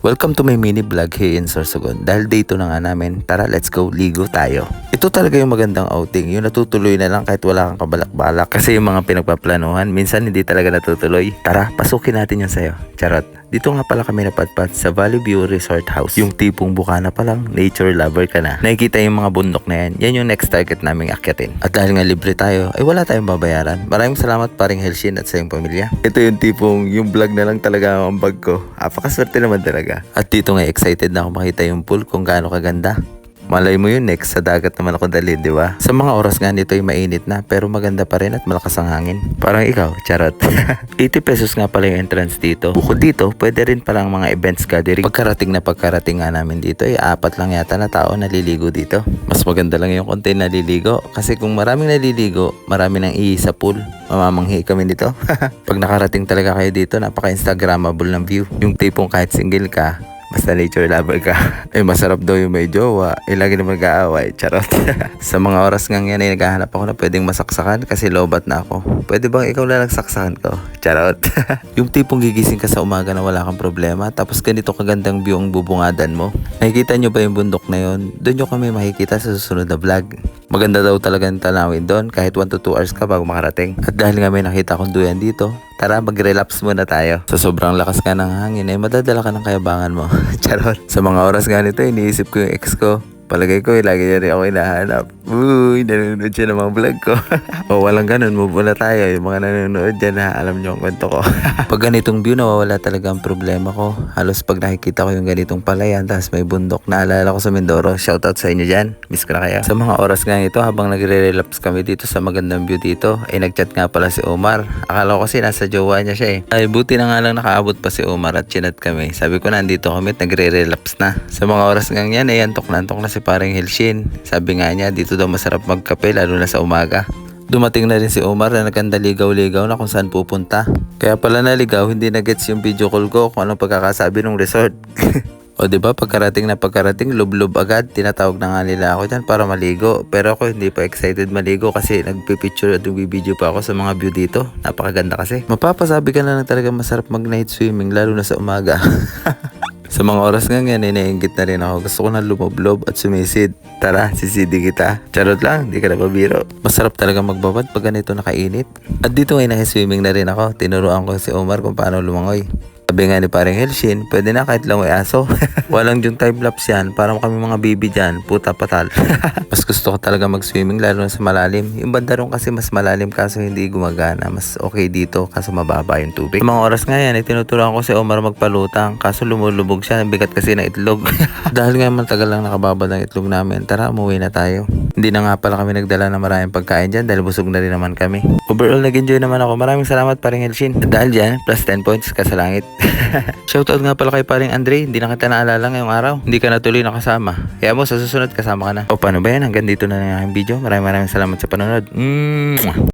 Welcome to my mini vlog here in Sorsogon. Dahil dito na nga namin, tara let's go, ligo tayo. Ito talaga yung magandang outing, yung natutuloy na lang kahit wala kang kabalak-balak. Kasi yung mga pinagpaplanuhan, minsan hindi talaga natutuloy. Tara, pasukin natin yung sayo. Charot. Dito nga pala kami napadpad sa Valley View Resort House. Yung tipong bukana pa lang, nature lover ka na. Nakikita yung mga bundok na yan, yan yung next target naming akyatin. At dahil nga libre tayo, ay wala tayong babayaran. Maraming salamat paring Helshin at sa iyong pamilya. Ito yung tipong, yung vlog na lang talaga ang bag ko. Apakaswerte naman talaga. At dito nga excited na ako makita yung pool kung gaano kaganda. Malay mo yun, next sa dagat naman ako dalhin, di ba? Sa mga oras nga nito ay mainit na pero maganda pa rin at malakas ang hangin. Parang ikaw, charot. 80 pesos nga pala yung entrance dito. Bukod dito, pwede rin palang mga events gathering. Pagkarating nga namin dito ay 4 lang yata na tao naliligo dito. Mas maganda lang yung konti naliligo kasi kung maraming naliligo, marami nang sa pool. Mamamanghi kami dito. Pag nakarating talaga kayo dito, napaka-instagrammable ng view. Yung tipong kahit single ka, basta nature lover ka. Masarap daw yung may jowa. Lagi naman nag-aaway. Charot. Sa mga oras nga yan ay naghahanap ako na pwedeng masaksakan kasi lobat na ako. Pwede bang ikaw na lang saksakan ko? Charot. Yung tipong gigising ka sa umaga na wala kang problema tapos ganito kagandang view ang bubungadan mo. Nakikita nyo ba yung bundok na yun? Doon nyo kami makikita sa susunod na vlog. Maganda daw talagang tanawin doon kahit 1 to 2 hours ka bago makarating. At dahil nga may nakita akong duyan dito, tara mag-relapse muna tayo. Sa sobrang lakas nga ng hangin ay madadala ka ng kayabangan mo. Charot. Sa mga oras nga nito, iniisip ko yung ex ko. Palagay ko, lagi niya rin ako hinahanap. Uy, nanonood siya ng mga vlog ko. O walang ganun, move na tayo. Yung mga nanonood dyan na alam niyo ang kwento ko. Pag ganitong view, nawawala talaga ang problema ko. Halos pag nakikita ko yung ganitong palayan, tapos may bundok, naalala ko sa Mindoro. Shoutout sa inyo dyan. Miss ko na kayo. Sa mga oras nga ito, habang nagre-relapse kami dito sa magandang view dito, ay nagchat nga pala si Omar. Akala ko kasi nasa jowa niya siya eh. Ay, buti na nga lang nakaabot pa si Omar at chinat kami. Sabi ko nandito kami at nagre-relapse na. Sa mga oras nga yan, ay antok na si paring Helshin. Sabi nga niya, dito daw masarap magkape lalo na sa umaga. Dumating na rin si Omar na nagkandaligaw-ligaw na kung saan pupunta. Kaya pala naligaw, hindi na gets yung video call ko kung anong pagkakasabi ng resort. O diba, pagkarating, lub-lub agad, tinatawag na nga nila ako dyan para maligo. Pero ako hindi pa excited maligo kasi nagpipicture at nagbibideo pa ako sa mga view dito. Napakaganda kasi. Mapapasabi ka na lang talaga masarap mag night swimming lalo na sa umaga. Sa mga oras nga yan, naiingit na rin ako. Gusto ko na lumoblob at sumisid. Tara, sisidi kita. Charot lang, di ka na pabiro. Masarap talaga magbabad pag ganito nakainit. At dito ngayon naka-swimming na rin ako. Tinuruan ko si Omar kung paano lumangoy. Sabi nga ni paring Helshin, pwede na kahit lang may aso. Walang yung time-lapse yan. Parang kami mga baby dyan. Puta patal. Mas gusto ko talaga mag-swimming lalo na sa malalim. Yung banda ron kasi mas malalim kaso hindi gumagana. Mas okay dito kaso mababa yung tubig. Sa mga oras nga yan, tinuturuan ko si Omar magpalutang. Kaso lumulubog siya. Bigat kasi ng itlog. Dahil nga matagal lang nakababad ang itlog namin. Tara, umuwi na tayo. Hindi na nga pala kami nagdala ng maraming pagkain dyan dahil busog na rin naman kami. Overall, nag-enjoy naman ako. Maraming salamat paring Helshin. Dahil dyan, plus 10 points ka sa langit. Shoutout nga pala kay paring Andre. Hindi na kita naalala ngayong araw. Hindi ka na tuloy nakasama. Kaya mo sa susunod kasama ka na. O paano ba yan? Hanggang dito na lang ang video. Maraming salamat sa panonood.